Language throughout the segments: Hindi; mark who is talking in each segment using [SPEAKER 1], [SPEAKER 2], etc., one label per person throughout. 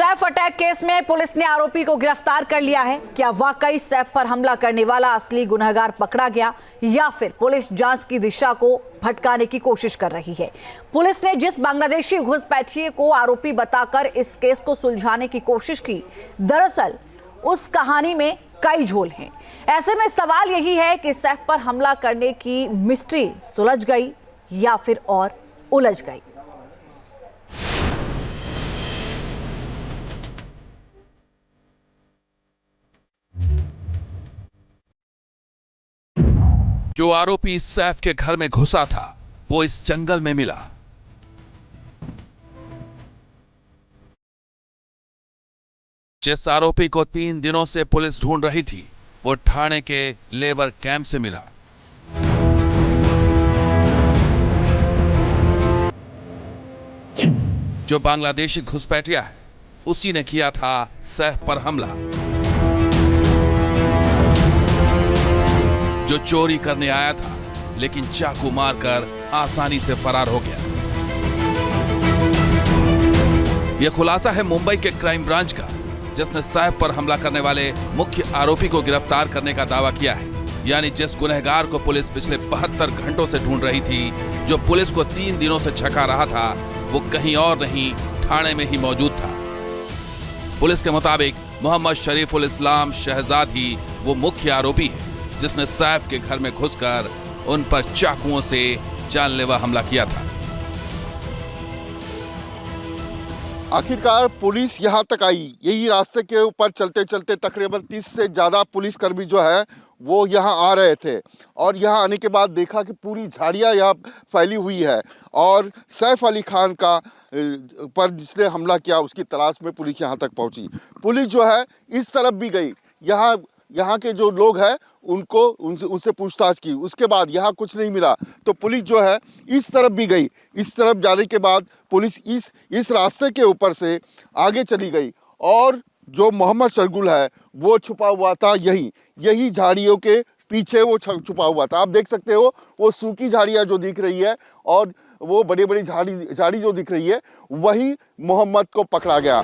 [SPEAKER 1] सैफ अटैक केस में पुलिस ने आरोपी को गिरफ्तार कर लिया है। क्या वाकई सैफ पर हमला करने वाला असली गुनहगार पकड़ा गया या फिर पुलिस जांच की दिशा को भटकाने की कोशिश कर रही है? पुलिस ने जिस बांग्लादेशी घुसपैठिए को आरोपी बताकर इस केस को सुलझाने की कोशिश की, दरअसल उस कहानी में कई झोल हैं। ऐसे में सवाल यही है कि सैफ पर हमला करने की मिस्ट्री सुलझ गई या फिर और उलझ गई।
[SPEAKER 2] जो आरोपी सैफ के घर में घुसा था वो इस जंगल में मिला। जिस आरोपी को 3 दिनों से पुलिस ढूंढ रही थी वो ठाणे के लेबर कैंप से मिला। जो बांग्लादेशी घुसपैठिया है उसी ने किया था सैफ पर हमला। जो चोरी करने आया था लेकिन चाकू मारकर आसानी से फरार हो गया। यह खुलासा है मुंबई के क्राइम ब्रांच का, जिसने सैफ पर हमला करने वाले मुख्य आरोपी को गिरफ्तार करने का दावा किया है। यानी जिस गुनहगार को पुलिस पिछले 72 घंटों से ढूंढ रही थी, जो पुलिस को 3 दिनों से छका रहा था, वो कहीं और नहीं ठाणे में ही मौजूद था। पुलिस के मुताबिक मोहम्मद शरीफुल इस्लाम शहजाद ही वो मुख्य आरोपी है जिसने सैफ के घर में घुसकर उन पर चाकुओं से जानलेवा हमला किया था।
[SPEAKER 3] आखिरकार पुलिस यहाँ तक आई। यही रास्ते के ऊपर चलते चलते तकरीबन 30 से ज़्यादा पुलिसकर्मी जो है वो यहाँ आ रहे थे और यहाँ आने के बाद देखा कि पूरी झाड़ियाँ यहाँ फैली हुई है और सैफ अली खान का पर जिसने हमला किया उसकी तलाश में पुलिस यहाँ तक पहुँची। पुलिस जो है इस तरफ भी गई, यहाँ के जो लोग हैं उनसे पूछताछ की। उसके बाद यहाँ कुछ नहीं मिला तो पुलिस जो है इस तरफ भी गई। इस तरफ जाने के बाद पुलिस इस रास्ते के ऊपर से आगे चली गई और जो मोहम्मद शरगुल है वो छुपा हुआ था यही झाड़ियों के पीछे वो छुपा हुआ था। आप देख सकते हो वो सूखी झाड़ियाँ जो दिख रही है और वो बड़ी बड़ी झाड़ी जो दिख रही है, वही मोहम्मद को पकड़ा गया।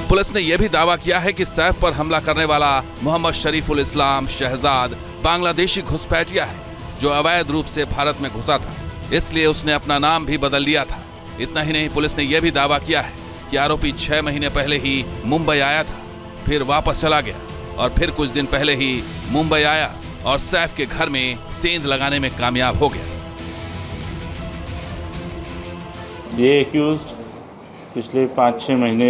[SPEAKER 2] पुलिस ने यह भी दावा किया है कि सैफ पर हमला करने वाला मोहम्मद शरीफुल इस्लाम शहजाद बांग्लादेशी घुसपैठिया है जो अवैध रूप से भारत में घुसा था, इसलिए उसने अपना नाम भी बदल लिया था। इतना ही नहीं, पुलिस ने यह भी दावा किया है कि आरोपी 6 महीने पहले ही मुंबई आया था, फिर वापस चला गया और फिर कुछ दिन पहले ही मुंबई आया और सैफ के घर में सेंध लगाने में कामयाब हो गया।
[SPEAKER 4] ये एक्यूज्ड पिछले 5-6 महीने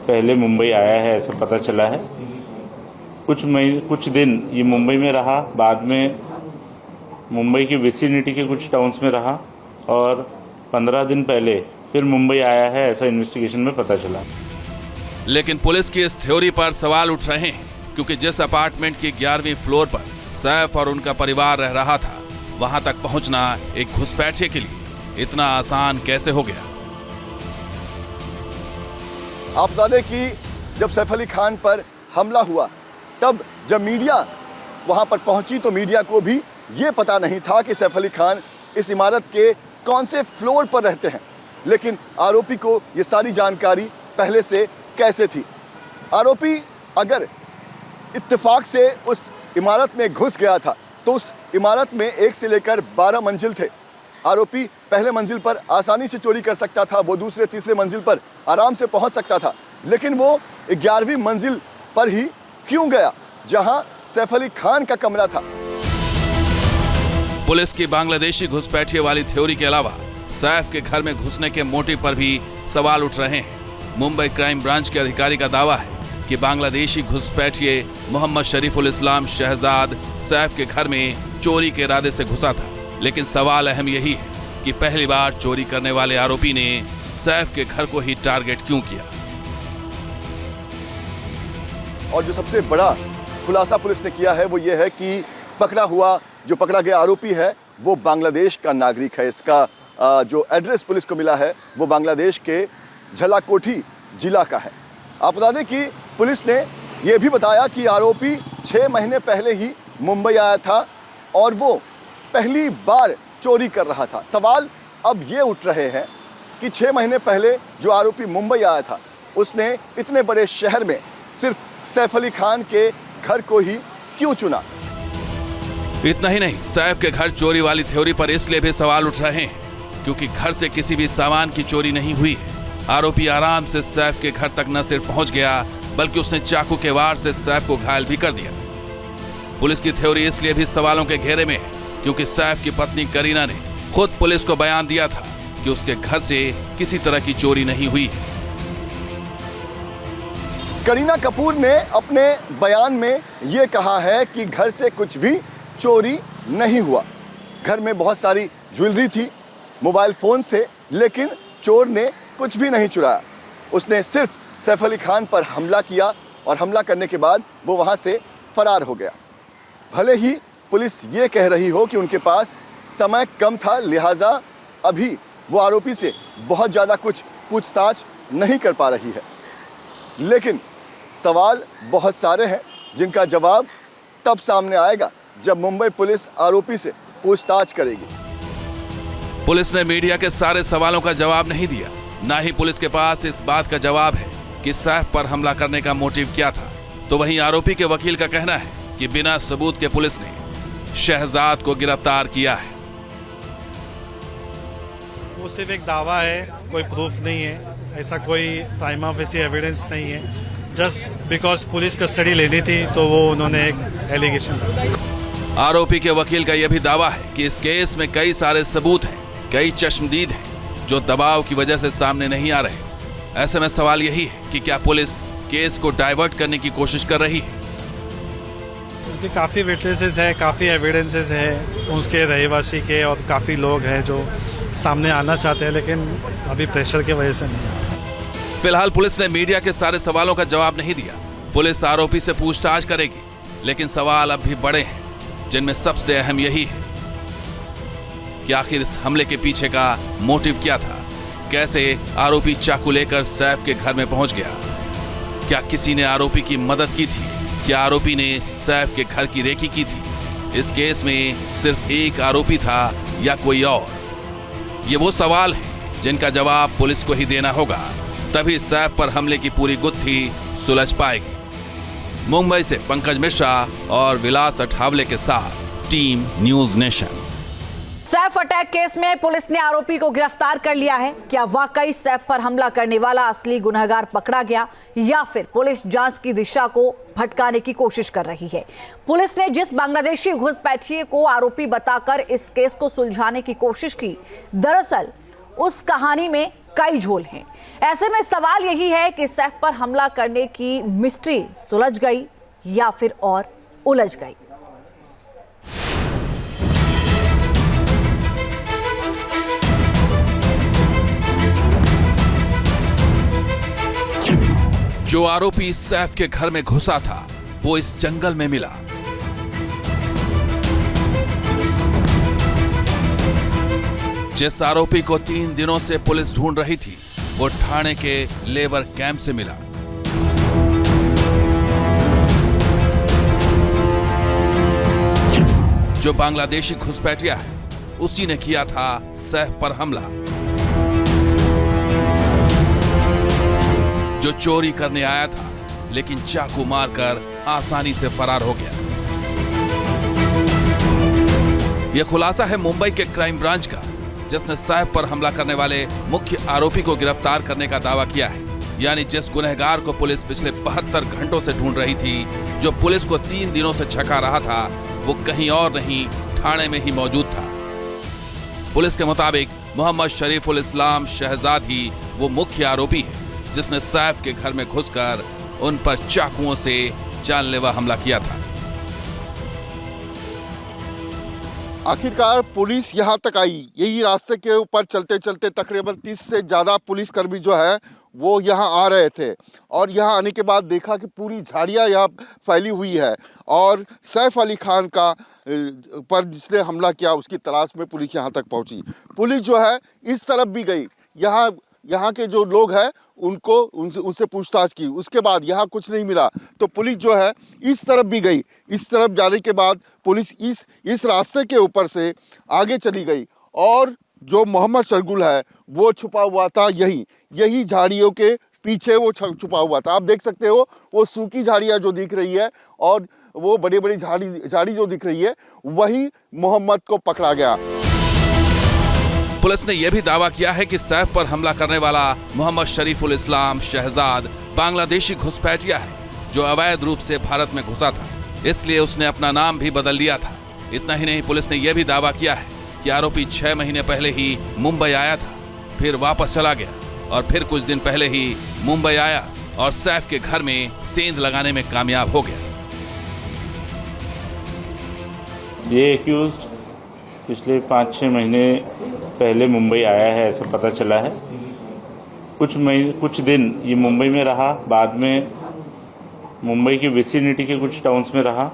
[SPEAKER 4] पहले मुंबई आया है, ऐसा पता चला है। कुछ दिन ये मुंबई में रहा, बाद में मुंबई की विसिनिटी के कुछ टाउन्स में रहा और 15 दिन पहले फिर मुंबई आया है, ऐसा इन्वेस्टिगेशन में पता चला।
[SPEAKER 2] लेकिन पुलिस की इस थ्योरी पर सवाल उठ रहे हैं क्योंकि जिस अपार्टमेंट की 11वीं फ्लोर पर सैफ और उनका परिवार रह रहा था, वहां तक पहुंचना एक घुसपैठिए के लिए इतना आसान कैसे हो गया?
[SPEAKER 5] आप बता दें कि जब सैफ अली खान पर हमला हुआ तब जब मीडिया वहां पर पहुंची तो मीडिया को भी ये पता नहीं था कि सैफ अली खान इस इमारत के कौन से फ्लोर पर रहते हैं। लेकिन आरोपी को ये सारी जानकारी पहले से कैसे थी? आरोपी अगर इत्तेफाक से उस इमारत में घुस गया था तो उस इमारत में 1 से लेकर 12 मंजिल थे। आरोपी पहले मंजिल पर आसानी से चोरी कर सकता था, वो दूसरे तीसरे मंजिल पर आराम से पहुंच सकता था, लेकिन वो 11वीं मंजिल पर ही क्यों गया जहां सैफ अली खान का कमरा था?
[SPEAKER 2] पुलिस की बांग्लादेशी घुसपैठिए वाली थ्योरी के अलावा सैफ के घर में घुसने के मोटिव पर भी सवाल उठ रहे हैं। मुंबई क्राइम ब्रांच के अधिकारी का दावा है कि बांग्लादेशी घुसपैठिए मोहम्मद शरीफुल इस्लाम शहजाद सैफ के घर में चोरी के इरादे से घुसा था। लेकिन सवाल अहम यही है कि पहली बार चोरी करने वाले आरोपी ने सैफ के घर को ही टारगेट क्यों किया?
[SPEAKER 5] और जो सबसे बड़ा खुलासा पुलिस ने किया है वो ये है कि जो पकड़ा गया आरोपी है वो बांग्लादेश का नागरिक है। इसका जो एड्रेस पुलिस को मिला है वो बांग्लादेश के झलाकोठी जिला का है। आप बता दें कि पुलिस ने यह भी बताया कि आरोपी 6 महीने पहले ही मुंबई आया था और वो पहली बार चोरी कर रहा था। सवाल अब ये उठ रहे हैं कि 6 महीने पहले जो आरोपी मुंबई आया था उसने इतने बड़े शहर में सिर्फ सैफ अली खान के घर को ही क्यों चुना।
[SPEAKER 2] इतना ही नहीं, सैफ के घर चोरी वाली थ्योरी पर इसलिए भी सवाल उठ रहे हैं क्योंकि घर से किसी भी सामान की चोरी नहीं हुई है। आरोपी आराम से सैफ के घर तक न सिर्फ पहुंच गया बल्कि उसने चाकू के वार से सैफ को घायल भी कर दिया। पुलिस की थ्योरी इसलिए भी सवालों के घेरे में है क्योंकि सैफ की पत्नी करीना ने खुद पुलिस को बयान दिया था कि उसके घर से किसी तरह की चोरी नहीं हुई है।
[SPEAKER 5] करीना कपूर ने अपने बयान में ये कहा है कि घर से कुछ भी चोरी नहीं हुआ। घर में बहुत सारी ज्वेलरी थी, मोबाइल फोन्स थे, लेकिन चोर ने कुछ भी नहीं चुराया। उसने सिर्फ सैफ अली खान पर हमला किया और हमला करने के बाद वो वहाँ से फरार हो गया। भले ही पुलिस ये कह रही हो कि उनके पास समय कम था, लिहाजा अभी वो आरोपी से बहुत ज़्यादा कुछ पूछताछ नहीं कर पा रही है, लेकिन सवाल बहुत सारे हैं जिनका जवाब तब सामने आएगा जब मुंबई पुलिस आरोपी से पूछताछ करेगी।
[SPEAKER 2] पुलिस ने मीडिया के सारे सवालों का जवाब नहीं दिया, ना ही पुलिस के पास इस बात का जवाब है कि सैफ पर हमला करने का मोटिव क्या था। तो वहीं आरोपी के वकील का कहना है कि बिना सबूत के पुलिस ने शहजाद को गिरफ्तार किया है।
[SPEAKER 6] वो सिर्फ एक दावा है, कोई प्रूफ नहीं है, ऐसा कोई प्राइमा फेसी एविडेंस नहीं है। जस्ट बिकॉज पुलिस कस्टडी लेनी थी तो वो उन्होंने एक एलिगेशन लगाया।
[SPEAKER 2] आरोपी के वकील का यह भी दावा है कि इस केस में कई सारे सबूत हैं, कई चश्मदीद हैं जो दबाव की वजह से सामने नहीं आ रहे। ऐसे में सवाल यही है कि क्या पुलिस केस को डाइवर्ट करने की कोशिश कर रही है।
[SPEAKER 6] क्योंकि काफ़ी विटनेसेस है, काफ़ी एविडेंसेस है उसके रहवासी के, और काफ़ी लोग हैं जो सामने आना चाहते हैं, लेकिन अभी प्रेशर की वजह से नहीं आ रहा।
[SPEAKER 2] फिलहाल पुलिस ने मीडिया के सारे सवालों का जवाब नहीं दिया। पुलिस आरोपी से पूछताछ करेगी, लेकिन सवाल अब भी बड़े हैं, जिनमें सबसे अहम यही है कि आखिर इस हमले के पीछे का मोटिव क्या था। कैसे आरोपी चाकू लेकर सैफ के घर में पहुंच गया? क्या किसी ने आरोपी की मदद की थी? क्या आरोपी ने सैफ के घर की रेकी की थी? इस केस में सिर्फ एक आरोपी था या कोई और? ये वो सवाल हैं जिनका जवाब पुलिस को ही देना होगा, तभी सैफ पर हमले की पूरी गुत्थी सुलझ पाएगी। मुंबई से पंकज मिश्रा और विलास अठावले के साथ team news nation.
[SPEAKER 1] Saif attack case में पुलिस ने आरोपी को गिरफ्तार कर लिया है। क्या वाकई सैफ पर हमला करने वाला असली गुनहगार पकड़ा गया या फिर पुलिस जांच की दिशा को भटकाने की कोशिश कर रही है? पुलिस ने जिस बांग्लादेशी घुसपैठिए को आरोपी बताकर इस केस को सुलझाने की कोशिश की, दरअसल उस कहानी में कई झोल हैं। ऐसे में सवाल यही है कि सैफ पर हमला करने की मिस्ट्री सुलझ गई या फिर और उलझ गई।
[SPEAKER 2] जो आरोपी सैफ के घर में घुसा था वो इस जंगल में मिला। जिस आरोपी को 3 दिनों से पुलिस ढूंढ रही थी वो ठाणे के लेबर कैंप से मिला। जो बांग्लादेशी घुसपैठिया है उसी ने किया था सैफ पर हमला। जो चोरी करने आया था लेकिन चाकू मारकर आसानी से फरार हो गया। यह खुलासा है मुंबई के क्राइम ब्रांच का, जिसने सैफ पर हमला करने वाले मुख्य आरोपी को गिरफ्तार करने का दावा किया है। यानी जिस गुनहगार को पुलिस पिछले 72 घंटों से ढूंढ रही थी, जो पुलिस को 3 दिनों से छका रहा था, वो कहीं और नहीं ठाणे में ही मौजूद था। पुलिस के मुताबिक मोहम्मद शरीफुल इस्लाम शहजाद ही वो मुख्य आरोपी है जिसने सैफ के घर में घुसकर उन पर चाकुओं से जानलेवा हमला किया था।
[SPEAKER 3] आखिरकार पुलिस यहाँ तक आई। यही रास्ते के ऊपर चलते चलते तकरीबन 30 से ज़्यादा पुलिसकर्मी जो है वो यहाँ आ रहे थे, और यहाँ आने के बाद देखा कि पूरी झाड़ियाँ यहाँ फैली हुई है, और सैफ अली खान का पर जिसने हमला किया उसकी तलाश में पुलिस यहाँ तक पहुँची। पुलिस जो है इस तरफ भी गई, यहाँ के जो लोग हैं उनसे पूछताछ की। उसके बाद यहाँ कुछ नहीं मिला तो पुलिस जो है इस तरफ भी गई। इस तरफ जाने के बाद पुलिस इस रास्ते के ऊपर से आगे चली गई, और जो मोहम्मद शरगुल है वो छुपा हुआ था यही झाड़ियों के पीछे वो छुपा हुआ था। आप देख सकते हो वो सूखी झाड़ियाँ जो दिख रही है और वो बड़ी बड़ी झाड़ी जो दिख रही है, वही मोहम्मद को पकड़ा गया।
[SPEAKER 2] पुलिस ने यह भी दावा किया है कि सैफ पर हमला करने वाला मोहम्मद शरीफुल इस्लाम शहजाद बांग्लादेशी घुसपैठिया है जो अवैध रूप से भारत में घुसा था, इसलिए उसने अपना नाम भी बदल लिया था। इतना ही नहीं, पुलिस ने यह भी दावा किया है कि आरोपी 6 महीने पहले ही मुंबई आया था, फिर वापस चला गया और फिर कुछ दिन पहले ही मुंबई आया और सैफ के घर में सेंध लगाने में कामयाब हो गया।
[SPEAKER 4] ये एक्यूज्ड पिछले 5-6 महीने पहले मुंबई आया है, ऐसा पता चला है। कुछ दिन ये मुंबई में रहा, बाद में मुंबई की विसिनिटी के कुछ टाउन्स में रहा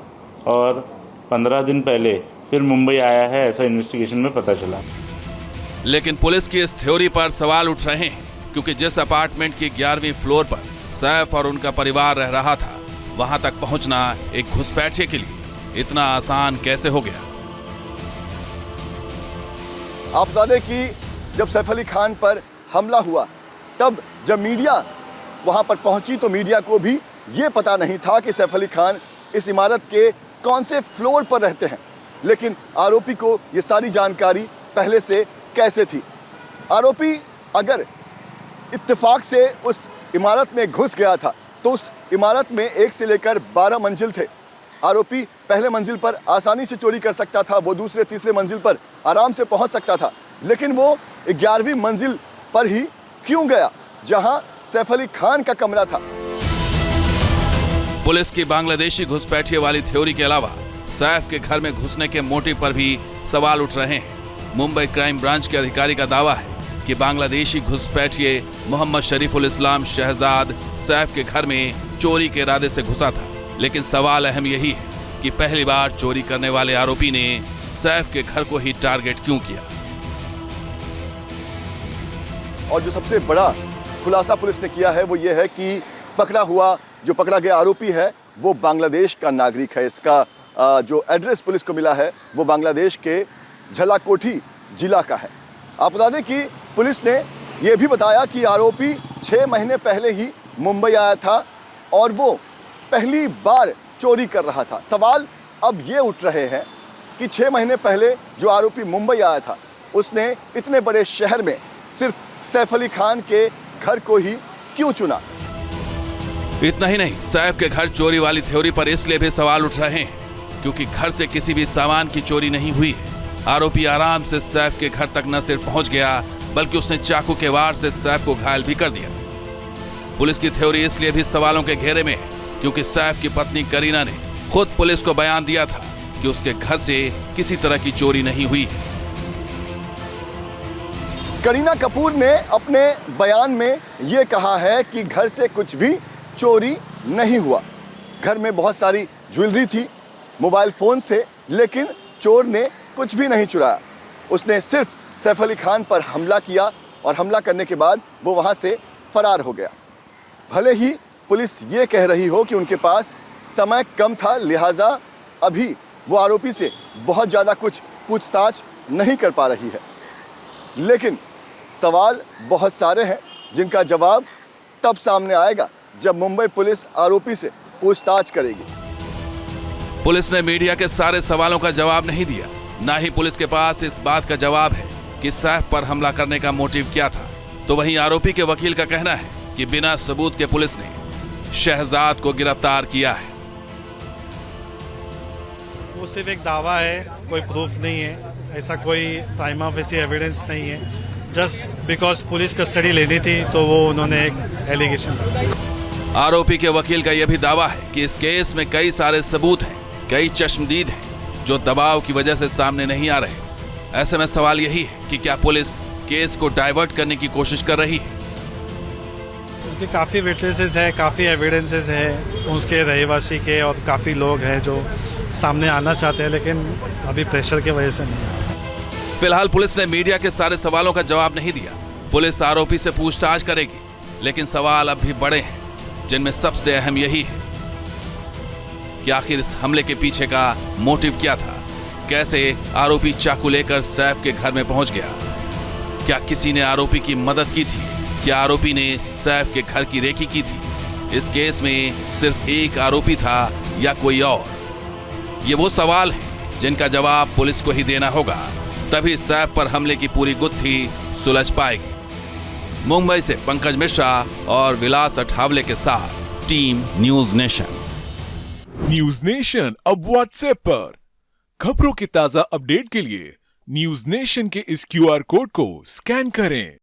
[SPEAKER 4] और 15 दिन पहले फिर मुंबई आया है, ऐसा इन्वेस्टिगेशन में पता चला।
[SPEAKER 2] लेकिन पुलिस की इस थ्योरी पर सवाल उठ रहे हैं, क्योंकि जिस अपार्टमेंट की 11वीं फ्लोर पर सैफ और उनका परिवार रह रहा था, वहां तक पहुंचना एक घुसपैठिए के लिए इतना आसान कैसे हो गया?
[SPEAKER 5] आप बता दें कि जब सैफ अली खान पर हमला हुआ, तब जब मीडिया वहां पर पहुंची तो मीडिया को भी ये पता नहीं था कि सैफ अली खान इस इमारत के कौन से फ्लोर पर रहते हैं। लेकिन आरोपी को ये सारी जानकारी पहले से कैसे थी? आरोपी अगर इत्तेफाक से उस इमारत में घुस गया था तो उस इमारत में 1 से लेकर 12 मंजिल थे। आरोपी पहले मंजिल पर आसानी से चोरी कर सकता था, वो दूसरे तीसरे मंजिल पर आराम से पहुंच सकता था, लेकिन वो 11वीं मंजिल पर ही क्यों गया जहां सैफ अली खान का कमरा था?
[SPEAKER 2] पुलिस की बांग्लादेशी घुसपैठिए वाली थ्योरी के अलावा सैफ के घर में घुसने के मोटिव पर भी सवाल उठ रहे हैं। मुंबई क्राइम ब्रांच के अधिकारी का दावा है कि बांग्लादेशी घुसपैठिए मोहम्मद शरीफुल इस्लाम शहजाद सैफ के घर में चोरी के इरादे से घुसा था। लेकिन सवाल अहम यही है कि पहली बार चोरी करने वाले आरोपी ने सैफ के घर को ही टारगेट क्यों किया?
[SPEAKER 5] और जो सबसे बड़ा खुलासा पुलिस ने किया है वो ये है कि पकड़ा गया आरोपी है वो बांग्लादेश का नागरिक है। इसका जो एड्रेस पुलिस को मिला है वो बांग्लादेश के झलाकोठी जिला का है। आप बता दें कि पुलिस ने यह भी बताया कि आरोपी 6 महीने पहले ही मुंबई आया था और वो पहली बार चोरी कर रहा था। सवाल अब ये उठ रहे हैं कि 6 महीने पहले जो आरोपी मुंबई आया था उसने इतने बड़े शहर में सिर्फ सैफ अली खान के घर को ही क्यों चुना?
[SPEAKER 2] इतना ही नहीं, सैफ के घर चोरी वाली थ्योरी पर इसलिए भी सवाल उठ रहे हैं क्योंकि घर से किसी भी सामान की चोरी नहीं हुई है। आरोपी आराम से सैफ के घर तक न सिर्फ पहुंच गया बल्कि उसने चाकू के वार से सैफ को घायल भी कर दिया। पुलिस की थ्योरी इसलिए भी सवालों के घेरे में है क्योंकि सैफ की पत्नी करीना ने खुद पुलिस को बयान दिया था कि उसके घर से किसी तरह की चोरी नहीं हुई है।
[SPEAKER 5] करीना कपूर ने अपने बयान में ये कहा है कि घर से कुछ भी चोरी नहीं हुआ। घर में बहुत सारी ज्वेलरी थी, मोबाइल फोन्स थे, लेकिन चोर ने कुछ भी नहीं चुराया। उसने सिर्फ सैफ अली खान पर हमला किया और हमला करने के बाद वो वहाँ से फरार हो गया। भले ही पुलिस ये कह रही हो कि उनके पास समय कम था, लिहाजा अभी वो आरोपी से बहुत ज़्यादा कुछ पूछताछ नहीं कर पा रही है, लेकिन सवाल बहुत सारे हैं जिनका जवाब तब सामने आएगा जब मुंबई पुलिस आरोपी से पूछताछ करेगी।
[SPEAKER 2] पुलिस ने मीडिया के सारे सवालों का जवाब नहीं दिया, ना ही पुलिस के पास इस बात का जवाब है कि सैफ पर हमला करने का मोटिव क्या था। तो वहीं आरोपी के वकील का कहना है कि बिना सबूत के पुलिस ने शहजाद को गिरफ्तार किया है।
[SPEAKER 6] वो सिर्फ एक दावा है, कोई प्रूफ नहीं है, ऐसा कोई प्राइमा फेसी एविडेंस नहीं है। जस्ट बिकॉज पुलिस कस्टडी लेनी थी तो वो उन्होंने एक एलिगेशन लगाया।
[SPEAKER 2] आरोपी के वकील का यह भी दावा है कि इस केस में कई सारे सबूत हैं, कई चश्मदीद हैं जो दबाव की वजह से सामने नहीं आ रहे। ऐसे में सवाल यही है कि क्या पुलिस केस को डाइवर्ट करने की कोशिश कर रही है?
[SPEAKER 6] क्योंकि काफ़ी विटनेसेस है, काफ़ी एविडेंसेस है उसके रहवासी के और काफ़ी लोग हैं जो सामने आना चाहते हैं, लेकिन अभी प्रेशर की वजह से नहीं आ रहा।
[SPEAKER 2] फिलहाल पुलिस ने मीडिया के सारे सवालों का जवाब नहीं दिया। पुलिस आरोपी से पूछताछ करेगी, लेकिन सवाल अब भी बड़े हैं, जिनमें सबसे अहम यही है कि आखिर इस हमले के पीछे का मोटिव क्या था? कैसे आरोपी चाकू लेकर सैफ के घर में पहुंच गया? क्या किसी ने आरोपी की मदद की थी? क्या आरोपी ने सैफ के घर की रेकी की थी? इस केस में सिर्फ एक आरोपी था या कोई और? ये वो सवाल हैं जिनका जवाब पुलिस को ही देना होगा, तभी सैफ पर हमले की पूरी गुत्थी सुलझ पाएगी। मुंबई से पंकज मिश्रा और विलास अठावले के साथ team news nation.
[SPEAKER 7] News nation अब व्हाट्सएप पर खबरों के ताजा अपडेट के लिए न्यूज नेशन के इस QR कोड को स्कैन करें।